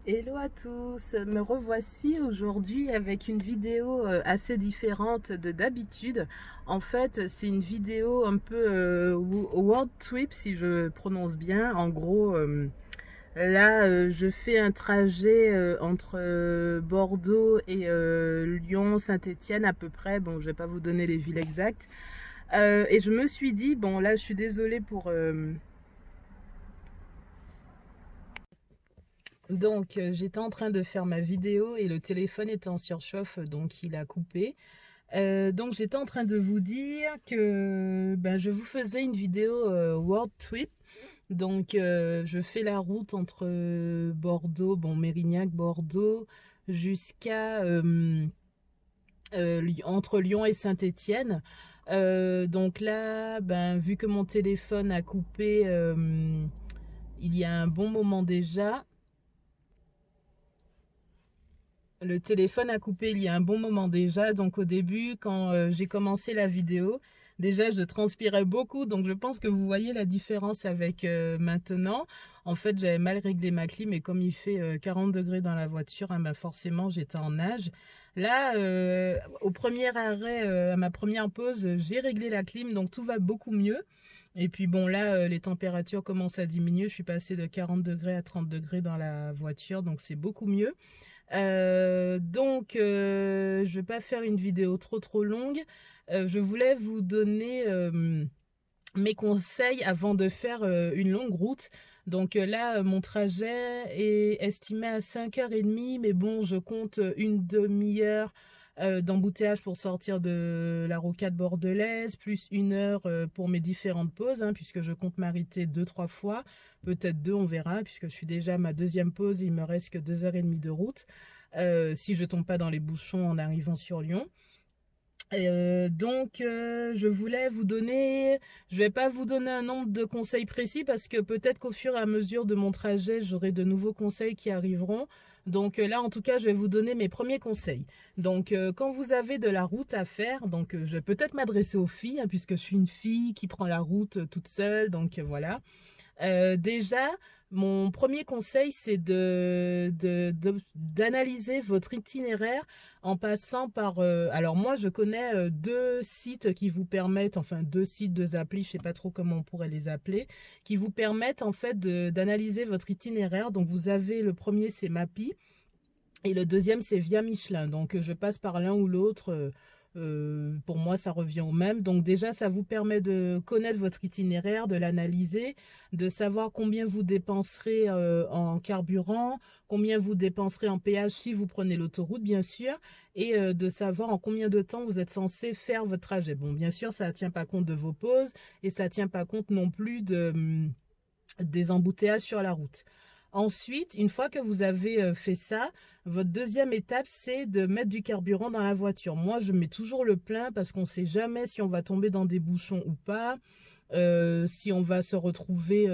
Hello à tous, me revoici aujourd'hui avec une vidéo assez différente de d'habitude. En fait, c'est une vidéo un peu world trip si je prononce bien. En gros, je fais un trajet entre Bordeaux et Lyon, Saint-Étienne à peu près. Bon, je vais pas vous donner les villes exactes. Et je me suis dit, bon là, je suis désolée pour... Donc, j'étais en train de faire ma vidéo et le téléphone était en surchauffe, donc il a coupé. Donc, j'étais en train de vous dire que je vous faisais une vidéo World Trip. Donc, je fais la route entre Bordeaux, bon, Mérignac, Bordeaux, jusqu'à entre Lyon et Saint-Étienne. Donc là, vu que mon téléphone a coupé il y a un bon moment déjà, le téléphone a coupé il y a un bon moment déjà, donc au début, quand j'ai commencé la vidéo, déjà je transpirais beaucoup, donc je pense que vous voyez la différence avec maintenant. En fait, j'avais mal réglé ma clim et comme il fait 40 degrés dans la voiture, hein, forcément j'étais en nage. Là, au premier arrêt, à ma première pause, j'ai réglé la clim, donc tout va beaucoup mieux. Et puis bon, là, les températures commencent à diminuer. Je suis passée de 40 degrés à 30 degrés dans la voiture, donc c'est beaucoup mieux. Je vais pas faire une vidéo trop longue. Je voulais vous donner mes conseils avant de faire une longue route. Donc là, mon trajet est estimé à 5h30, mais bon, je compte une demi-heure d'embouteillage pour sortir de la rocade bordelaise, plus 1 heure pour mes différentes pauses, hein, puisque je compte m'arrêter 2-3 fois, peut-être 2, on verra, puisque je suis déjà à ma deuxième pause, il me reste que 2h30 de route, si je tombe pas dans les bouchons en arrivant sur Lyon. Je voulais vous donner, je vais pas vous donner un nombre de conseils précis parce que peut-être qu'au fur et à mesure de mon trajet, j'aurai de nouveaux conseils qui arriveront. Donc là, en tout cas, je vais vous donner mes premiers conseils. Donc, quand vous avez de la route à faire, donc je vais peut-être m'adresser aux filles, hein, puisque je suis une fille qui prend la route toute seule. Donc voilà. Déjà, mon premier conseil, c'est d'analyser votre itinéraire en passant par... alors moi, je connais deux sites qui vous permettent, enfin deux sites, deux applis, je ne sais pas trop comment on pourrait les appeler, qui vous permettent en fait d'analyser votre itinéraire. Donc vous avez le premier, c'est Mappy. Et le deuxième, c'est Via Michelin. Donc, je passe par l'un ou l'autre. Pour moi, ça revient au même. Donc, déjà, ça vous permet de connaître votre itinéraire, de l'analyser, de savoir combien vous dépenserez en carburant, combien vous dépenserez en péage si vous prenez l'autoroute, bien sûr, et de savoir en combien de temps vous êtes censé faire votre trajet. Bon, bien sûr, ça ne tient pas compte de vos pauses et ça ne tient pas compte non plus des embouteillages sur la route. Ensuite, une fois que vous avez fait ça, votre deuxième étape, c'est de mettre du carburant dans la voiture. Moi, je mets toujours le plein parce qu'on ne sait jamais si on va tomber dans des bouchons ou pas. Si on va se retrouver,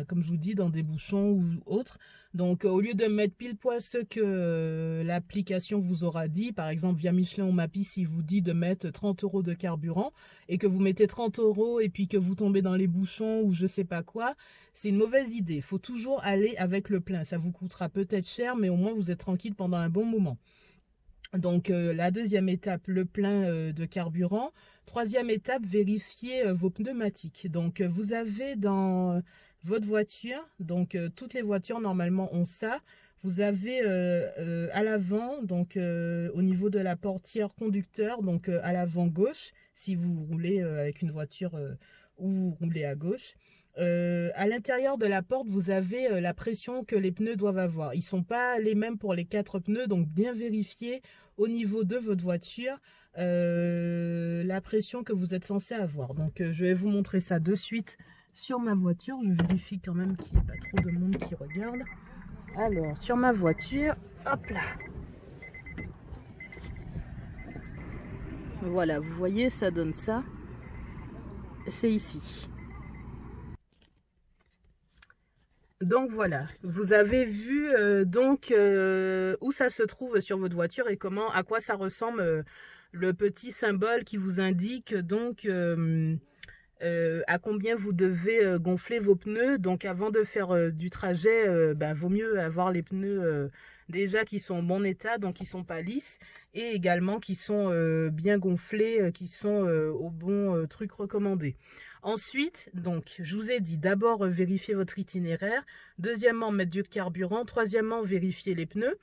comme je vous dis, dans des bouchons ou autres. Donc, au lieu de mettre pile poil ce que l'application vous aura dit, par exemple via Michelin ou Mappy, si vous dit de mettre 30 € de carburant et que vous mettez 30 € et puis que vous tombez dans les bouchons ou je sais pas quoi, c'est une mauvaise idée. Il faut toujours aller avec le plein. Ça vous coûtera peut-être cher, mais au moins vous êtes tranquille pendant un bon moment. Donc, la deuxième étape, le plein de carburant. Troisième étape, vérifier vos pneumatiques. Donc, vous avez dans votre voiture, donc toutes les voitures normalement ont ça. Vous avez à l'avant, donc au niveau de la portière conducteur, donc à l'avant gauche, si vous roulez avec une voiture ou vous roulez à gauche. À l'intérieur de la porte, vous avez la pression que les pneus doivent avoir. Ils ne sont pas les mêmes pour les 4 pneus, donc bien vérifier au niveau de votre voiture la pression que vous êtes censé avoir. Donc je vais vous montrer ça de suite sur ma voiture. Je vérifie quand même qu'il n'y ait pas trop de monde qui regarde. Alors, sur ma voiture, hop là. Voilà, vous voyez, ça donne ça. C'est ici. Donc voilà, vous avez vu où ça se trouve sur votre voiture et comment, à quoi ça ressemble le petit symbole qui vous indique donc à combien vous devez gonfler vos pneus. Donc avant de faire du trajet, vaut mieux avoir les pneus déjà qui sont en bon état, donc qui sont pas lisses, et également qui sont bien gonflés, qui sont au bon truc recommandé. Ensuite, donc, je vous ai dit d'abord vérifier votre itinéraire, deuxièmement mettre du carburant, troisièmement vérifier les pneus.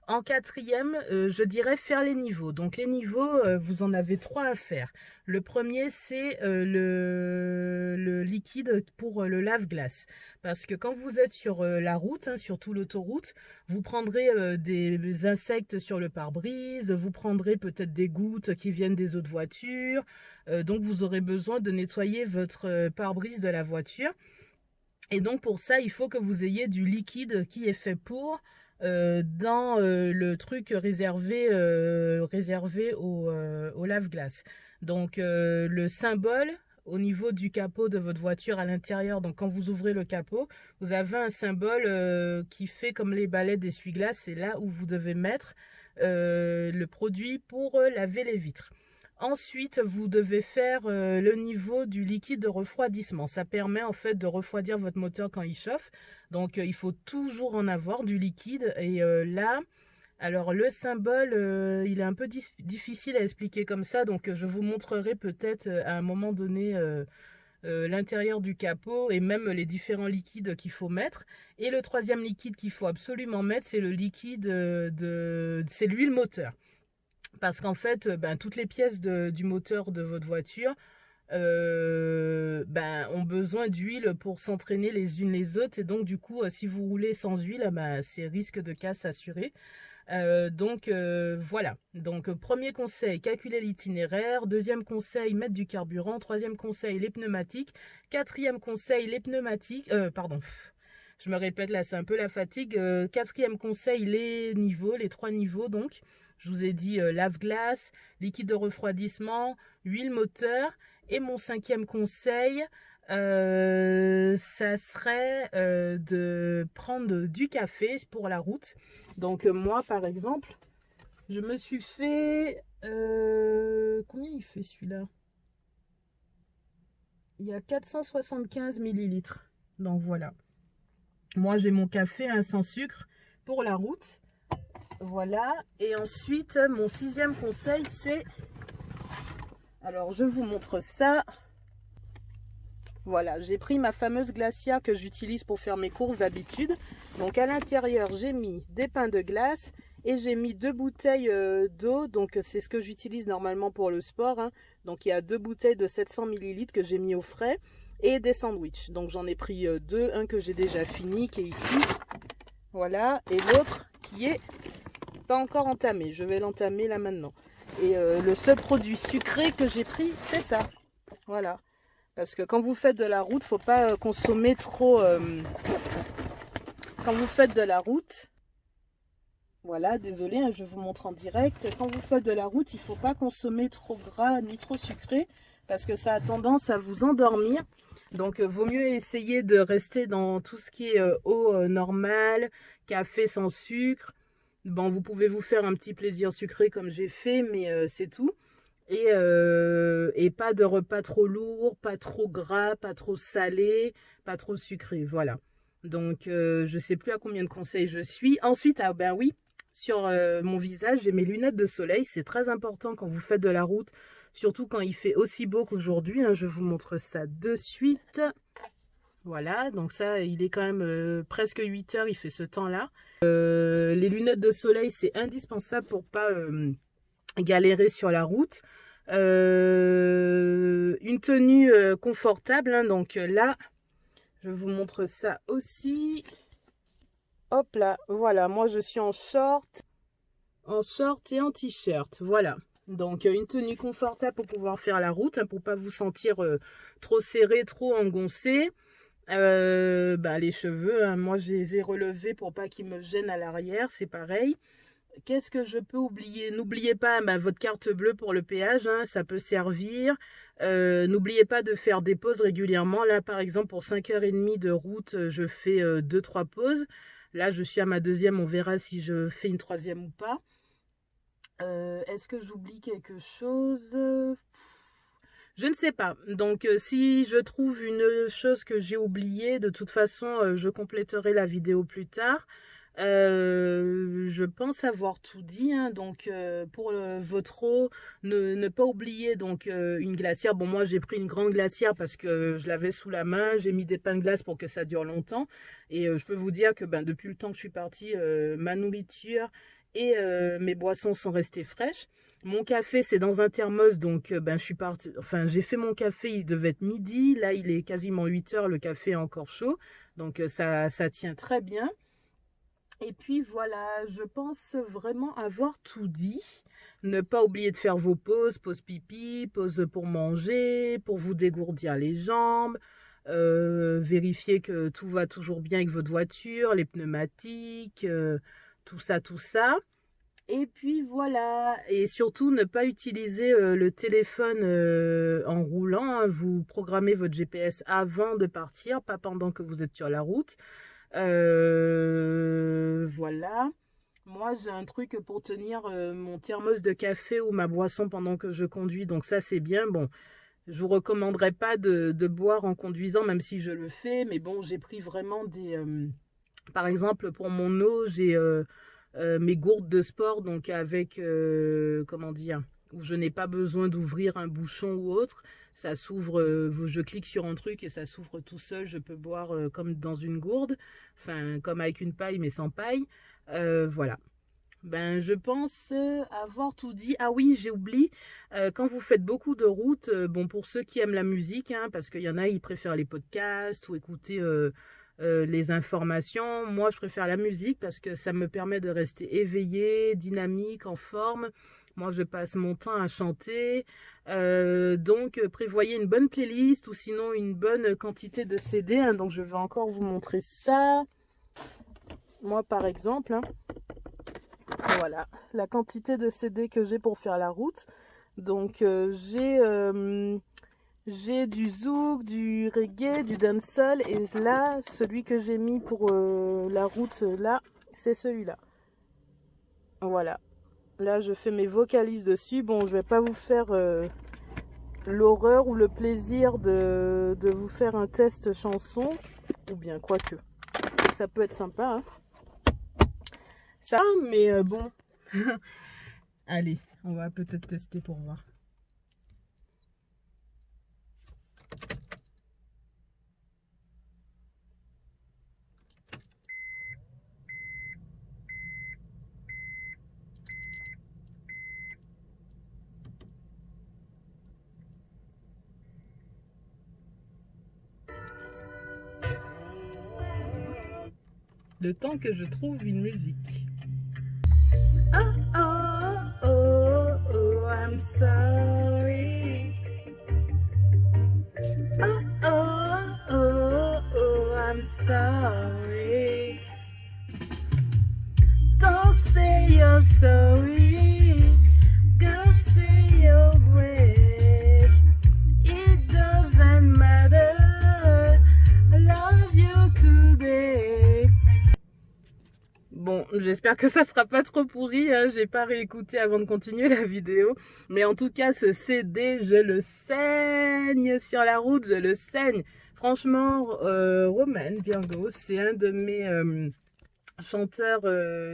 En quatrième, je dirais faire les niveaux. Donc les niveaux, vous en avez 3 à faire. Le premier, c'est le liquide pour le lave-glace. Parce que quand vous êtes sur la route, hein, surtout l'autoroute, vous prendrez des insectes sur le pare-brise, vous prendrez peut-être des gouttes qui viennent des eaux de voiture. Donc vous aurez besoin de nettoyer votre pare-brise de la voiture. Et donc pour ça, il faut que vous ayez du liquide qui est fait pour dans le truc réservé au lave-glace. Donc le symbole au niveau du capot de votre voiture à l'intérieur, donc quand vous ouvrez le capot, vous avez un symbole qui fait comme les balais d'essuie-glace, c'est là où vous devez mettre le produit pour laver les vitres. Ensuite, vous devez faire le niveau du liquide de refroidissement. Ça permet en fait de refroidir votre moteur quand il chauffe. Donc, il faut toujours en avoir du liquide. Et là, alors le symbole, il est un peu difficile à expliquer comme ça. Donc, je vous montrerai peut-être à un moment donné l'intérieur du capot et même les différents liquides qu'il faut mettre. Et le troisième liquide qu'il faut absolument mettre, c'est le liquide c'est l'huile moteur. Parce qu'en fait, toutes les pièces du moteur de votre voiture ont besoin d'huile pour s'entraîner les unes les autres. Et donc, du coup, si vous roulez sans huile, c'est risque de casse assuré. Voilà. Donc, premier conseil, calculer l'itinéraire. Deuxième conseil, mettre du carburant. Troisième conseil, les pneumatiques. Quatrième conseil, les pneumatiques. Pardon. Je me répète là, c'est un peu la fatigue. Quatrième conseil, les niveaux, les 3 niveaux donc. Je vous ai dit lave-glace, liquide de refroidissement, huile moteur. Et mon 5e conseil, ça serait de prendre du café pour la route. Donc moi, par exemple, je me suis fait... combien il fait celui-là? Il y a 475 millilitres. Donc voilà. Moi, j'ai mon café sans sucre pour la route. Voilà. Et ensuite, mon 6e conseil, c'est... Alors, je vous montre ça. Voilà, j'ai pris ma fameuse glacière que j'utilise pour faire mes courses d'habitude. Donc, à l'intérieur, j'ai mis des pains de glace et j'ai mis 2 bouteilles d'eau. Donc, c'est ce que j'utilise normalement pour le sport, hein. Donc, il y a 2 bouteilles de 700 ml que j'ai mis au frais et des sandwichs. Donc, j'en ai pris 2. Un que j'ai déjà fini, qui est ici. Voilà. Et l'autre qui est pas encore entamé. Je vais l'entamer là maintenant. Et le seul produit sucré que j'ai pris, c'est ça. Voilà. Parce que quand vous faites de la route, faut pas consommer trop... Quand vous faites de la route... Voilà, désolé, hein, je vous montre en direct. Quand vous faites de la route, il faut pas consommer trop gras ni trop sucré. Parce que ça a tendance à vous endormir. Donc, vaut mieux essayer de rester dans tout ce qui est eau normale, café sans sucre. Bon, vous pouvez vous faire un petit plaisir sucré comme j'ai fait, mais c'est tout. Et pas de repas trop lourd, pas trop gras, pas trop salé, pas trop sucré. Voilà. Donc, je ne sais plus à combien de conseils je suis. Ensuite, ah ben oui, sur mon visage, j'ai mes lunettes de soleil. C'est très important quand vous faites de la route, surtout quand il fait aussi beau qu'aujourd'hui, hein. Je vous montre ça de suite. Voilà, donc ça, il est quand même presque 8 heures, il fait ce temps-là. Les lunettes de soleil, c'est indispensable pour pas galérer sur la route. Une tenue confortable, hein, donc là, je vous montre ça aussi. Hop là, voilà, moi je suis en short et en t-shirt, voilà. Donc une tenue confortable pour pouvoir faire la route, hein, pour pas vous sentir trop serré, trop engoncé. Les cheveux, hein, moi je les ai relevés pour pas qu'ils me gênent à l'arrière, c'est pareil. Qu'est-ce que je peux oublier? N'oubliez pas votre carte bleue pour le péage, hein, ça peut servir. N'oubliez pas de faire des pauses régulièrement. Là, par exemple, pour 5h30 de route, je fais 2-3 pauses. Là, je suis à ma 2e, on verra si je fais une 3e ou pas. Est-ce que j'oublie quelque chose? Je ne sais pas. Donc, si je trouve une chose que j'ai oubliée, de toute façon, je compléterai la vidéo plus tard. Je pense avoir tout dit, hein. Donc pour votre eau, ne pas oublier donc une glacière. Bon, moi j'ai pris une grande glacière parce que je l'avais sous la main. J'ai mis des pains de glace pour que ça dure longtemps. Et je peux vous dire que depuis le temps que je suis partie, ma nourriture et mes boissons sont restées fraîches. Mon café, c'est dans un thermos, donc je suis partie. Enfin, j'ai fait mon café, il devait être midi. Là, il est quasiment 8 heures, le café est encore chaud. Donc ça tient très bien. Et puis voilà, je pense vraiment avoir tout dit. Ne pas oublier de faire vos pauses, pause pipi, pause pour manger, pour vous dégourdir les jambes. Vérifier que tout va toujours bien avec votre voiture, les pneumatiques, tout ça, tout ça. Et puis voilà, et surtout ne pas utiliser le téléphone en roulant, hein. Vous programmez votre GPS avant de partir, pas pendant que vous êtes sur la route. Voilà. Moi, j'ai un truc pour tenir mon thermos de café ou ma boisson pendant que je conduis. Donc ça, c'est bien. Bon, je vous recommanderais pas de boire en conduisant, même si je le fais. Mais bon, j'ai pris vraiment des... par exemple, pour mon eau, j'ai mes gourdes de sport. Donc avec, comment dire, où je n'ai pas besoin d'ouvrir un bouchon ou autre. Ça s'ouvre, je clique sur un truc et ça s'ouvre tout seul. Je peux boire comme dans une gourde, enfin comme avec une paille mais sans paille. Voilà. Je pense avoir tout dit. Ah oui, j'ai oublié. Quand vous faites beaucoup de routes, bon pour ceux qui aiment la musique, hein, parce qu'il y en a, ils préfèrent les podcasts ou écouter les informations. Moi, je préfère la musique parce que ça me permet de rester éveillée, dynamique, en forme. Moi, je passe mon temps à chanter. Donc, prévoyez une bonne playlist ou sinon une bonne quantité de CD, hein. Donc, je vais encore vous montrer ça. Moi, par exemple, hein, voilà, la quantité de CD que j'ai pour faire la route. Donc, j'ai du zouk, du reggae, du dancehall. Et là, celui que j'ai mis pour la route, là, c'est celui-là. Voilà. Là, je fais mes vocalises dessus. Bon, je vais pas vous faire l'horreur ou le plaisir de vous faire un test chanson. Ou bien, quoique. Ça peut être sympa, hein. Ça, mais bon. Allez, on va peut-être tester pour voir. Le temps que je trouve une musique. Oh, oh, oh, oh, I'm sorry. Oh, oh, oh, oh, I'm sorry. Don't say you're sorry. Don't say you're great. It doesn't matter. I love you today. Bon, j'espère que ça sera pas trop pourri, hein. J'ai pas réécouté avant de continuer la vidéo. Mais en tout cas, ce CD, je le saigne sur la route, je le saigne. Franchement, Romain Virgo, c'est un de mes chanteurs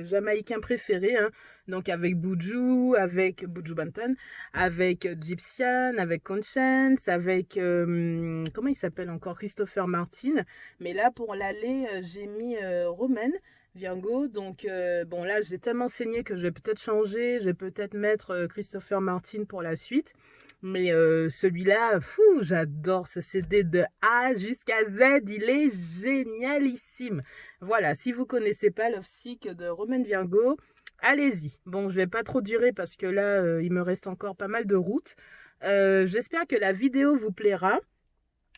jamaïcains préférés, hein. Donc avec Buju, avec Buju Banton, avec Gyptian, avec Conscience, avec comment il s'appelle encore, Christopher Martin. Mais là pour l'aller, j'ai mis Romain Virgo. Donc bon là j'ai tellement saigné que je vais peut-être changer, je vais peut-être mettre Christopher Martin pour la suite. Mais celui-là, fou, j'adore ce CD de A jusqu'à Z, il est génialissime. Voilà, si vous connaissez pas Love Sick de Romain Virgo, allez-y. Bon, je vais pas trop durer parce que là, il me reste encore pas mal de route. J'espère que la vidéo vous plaira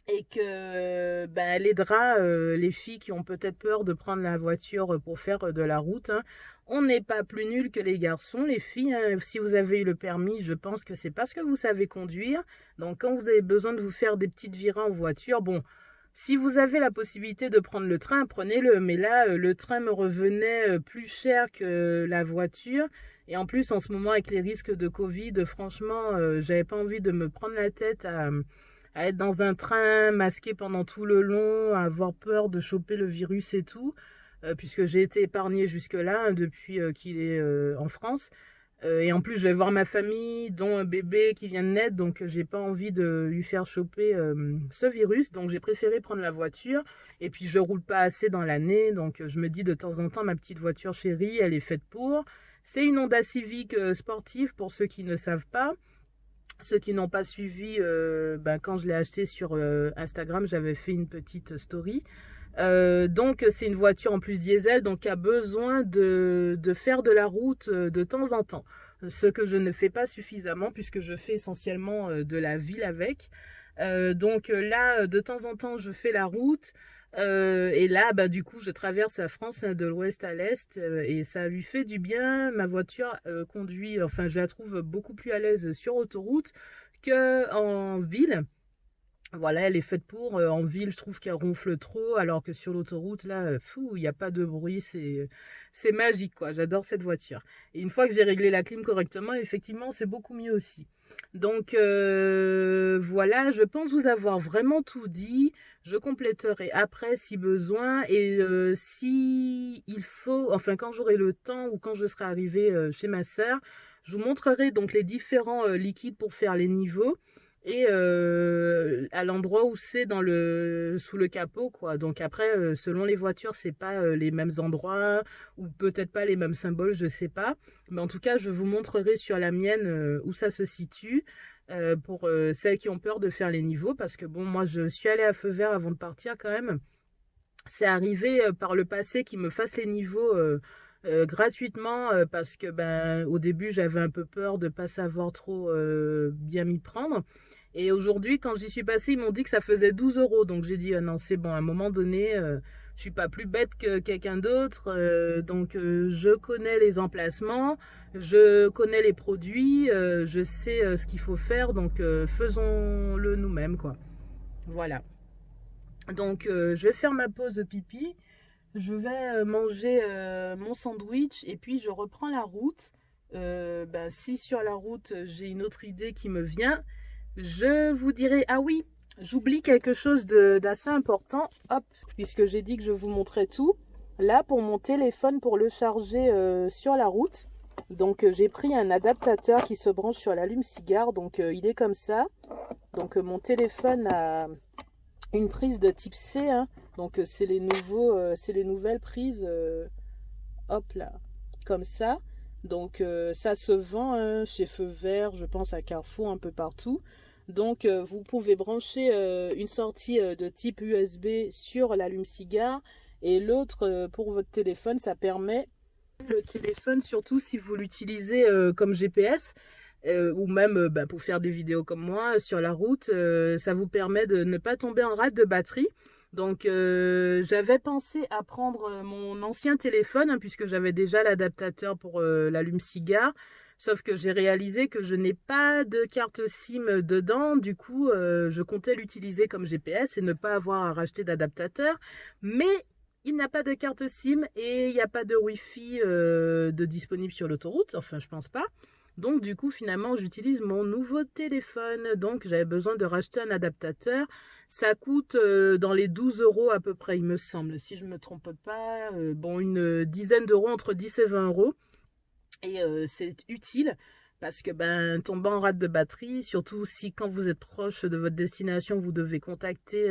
et que elle aidera les filles qui ont peut-être peur de prendre la voiture pour faire de la route, hein. On n'est pas plus nuls que les garçons, les filles, hein. Si vous avez eu le permis, je pense que c'est parce que vous savez conduire. Donc quand vous avez besoin de vous faire des petites virées en voiture, bon, si vous avez la possibilité de prendre le train, prenez-le. Mais là, le train me revenait plus cher que la voiture. Et en plus, en ce moment, avec les risques de Covid, franchement, j'avais pas envie de me prendre la tête à être dans un train masqué pendant tout le long, à avoir peur de choper le virus et tout, puisque j'ai été épargnée jusque-là hein, depuis qu'il est en France. Et en plus, je vais voir ma famille, dont un bébé qui vient de naître, donc j'ai pas envie de lui faire choper ce virus. Donc j'ai préféré prendre la voiture. Et puis je roule pas assez dans l'année, donc je me dis de temps en temps, ma petite voiture chérie, elle est faite pour. C'est une Honda Civic sportive pour ceux qui ne savent pas. Ceux qui n'ont pas suivi, quand je l'ai acheté sur Instagram, j'avais fait une petite story. Donc c'est une voiture en plus diesel, donc qui a besoin de faire de la route de temps en temps. Ce que je ne fais pas suffisamment puisque je fais essentiellement de la ville avec. Donc là, de temps en temps, je fais la route. Et là, du coup, je traverse la France hein, de l'ouest à l'est et ça lui fait du bien. Ma voiture conduit, enfin, je la trouve beaucoup plus à l'aise sur autoroute qu'en ville. Voilà, elle est faite pour. En ville, je trouve qu'elle ronfle trop, alors que sur l'autoroute, là, fou, il n'y a pas de bruit, c'est magique, quoi. J'adore cette voiture. Et une fois que j'ai réglé la clim correctement, effectivement, c'est beaucoup mieux aussi. Donc, voilà, je pense vous avoir vraiment tout dit. Je compléterai après si besoin. Et si il faut, enfin, quand j'aurai le temps ou quand je serai arrivée chez ma sœur, je vous montrerai donc les différents liquides pour faire les niveaux et à l'endroit où c'est sous le capot quoi. Donc après selon les voitures c'est pas les mêmes endroits ou peut-être pas les mêmes symboles, je sais pas, mais en tout cas je vous montrerai sur la mienne où ça se situe pour celles qui ont peur de faire les niveaux, parce que bon, moi je suis allée à feu vert avant de partir quand même. C'est arrivé par le passé qu'ils me fassent les niveaux gratuitement parce que au début j'avais un peu peur de pas savoir trop bien m'y prendre. Et aujourd'hui, quand j'y suis passée, ils m'ont dit que ça faisait 12 euros. Donc j'ai dit, ah non, c'est bon, à un moment donné, je suis pas plus bête que quelqu'un d'autre. Donc je connais les emplacements, je connais les produits, je sais ce qu'il faut faire. Donc faisons-le nous-mêmes, quoi. Voilà. Donc je vais faire ma pause de pipi. Je vais manger mon sandwich et puis je reprends la route. Si sur la route j'ai une autre idée qui me vient, je vous dirai. Ah oui, j'oublie quelque chose d'assez important. Hop, puisque j'ai dit que je vous montrais tout. Là, pour mon téléphone, pour le charger sur la route. Donc j'ai pris un adaptateur qui se branche sur l'allume-cigare. Donc il est comme ça. Donc mon téléphone a une prise de type C. Hein. Donc c'est les nouvelles prises. Hop là, comme ça. Donc ça se vend hein, chez Feu Vert, je pense à Carrefour, un peu partout. Donc vous pouvez brancher une sortie de type USB sur l'allume-cigare et l'autre pour votre téléphone. Ça permet le téléphone, surtout si vous l'utilisez comme GPS ou même pour faire des vidéos comme moi sur la route. Ça vous permet de ne pas tomber en rate de batterie. Donc j'avais pensé à prendre mon ancien téléphone hein, puisque j'avais déjà l'adaptateur pour l'allume-cigare, sauf que j'ai réalisé que je n'ai pas de carte SIM dedans. Du coup je comptais l'utiliser comme GPS et ne pas avoir à racheter d'adaptateur, mais il n'a pas de carte SIM et il n'y a pas de Wi-Fi de disponible sur l'autoroute, enfin je pense pas. Donc du coup finalement j'utilise mon nouveau téléphone, donc j'avais besoin de racheter un adaptateur. Ça coûte dans les 12 euros à peu près il me semble, si je ne me trompe pas, bon une dizaine d'euros, entre 10 et 20 euros. Et c'est utile parce que tomber en rate de batterie, surtout si quand vous êtes proche de votre destination vous devez contacter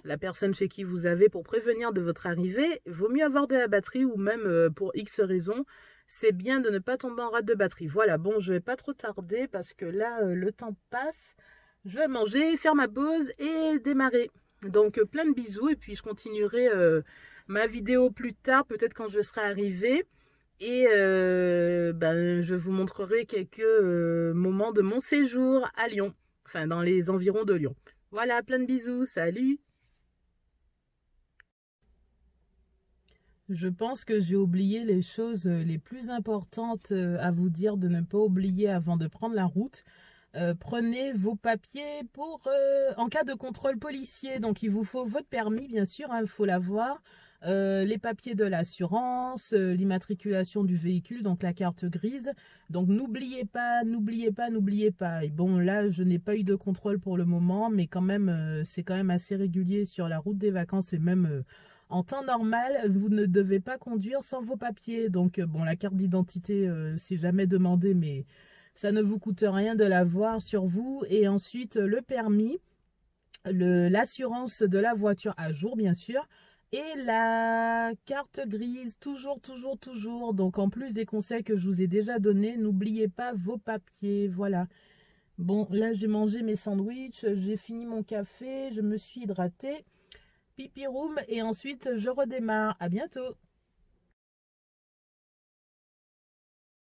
la personne chez qui vous avez pour prévenir de votre arrivée, vaut mieux avoir de la batterie ou même pour X raisons. C'est bien de ne pas tomber en rate de batterie. Voilà, bon, je vais pas trop tarder parce que là, le temps passe. Je vais manger, faire ma pause et démarrer. Donc, plein de bisous et puis je continuerai ma vidéo plus tard, peut-être quand je serai arrivée. Et je vous montrerai quelques moments de mon séjour à Lyon, enfin dans les environs de Lyon. Voilà, plein de bisous, salut! Je pense que j'ai oublié les choses les plus importantes à vous dire de ne pas oublier avant de prendre la route. Prenez vos papiers en cas de contrôle policier. Donc il vous faut votre permis, bien sûr, il faut l'avoir. les papiers de l'assurance, l'immatriculation du véhicule, donc la carte grise. Donc n'oubliez pas, n'oubliez pas, n'oubliez pas. Et bon, là, je n'ai pas eu de contrôle pour le moment, mais quand même, c'est quand même assez régulier sur la route des vacances et même en temps normal, vous ne devez pas conduire sans vos papiers. Donc, bon, la carte d'identité, c'est jamais demandé, mais ça ne vous coûte rien de l'avoir sur vous. Et ensuite, le permis, l'assurance de la voiture à jour, bien sûr. Et la carte grise, toujours, toujours, toujours. Donc, en plus des conseils que je vous ai déjà donnés, n'oubliez pas vos papiers. Voilà. Bon, là, j'ai mangé mes sandwichs, j'ai fini mon café, je me suis hydratée. Pipi room et ensuite, je redémarre. À bientôt.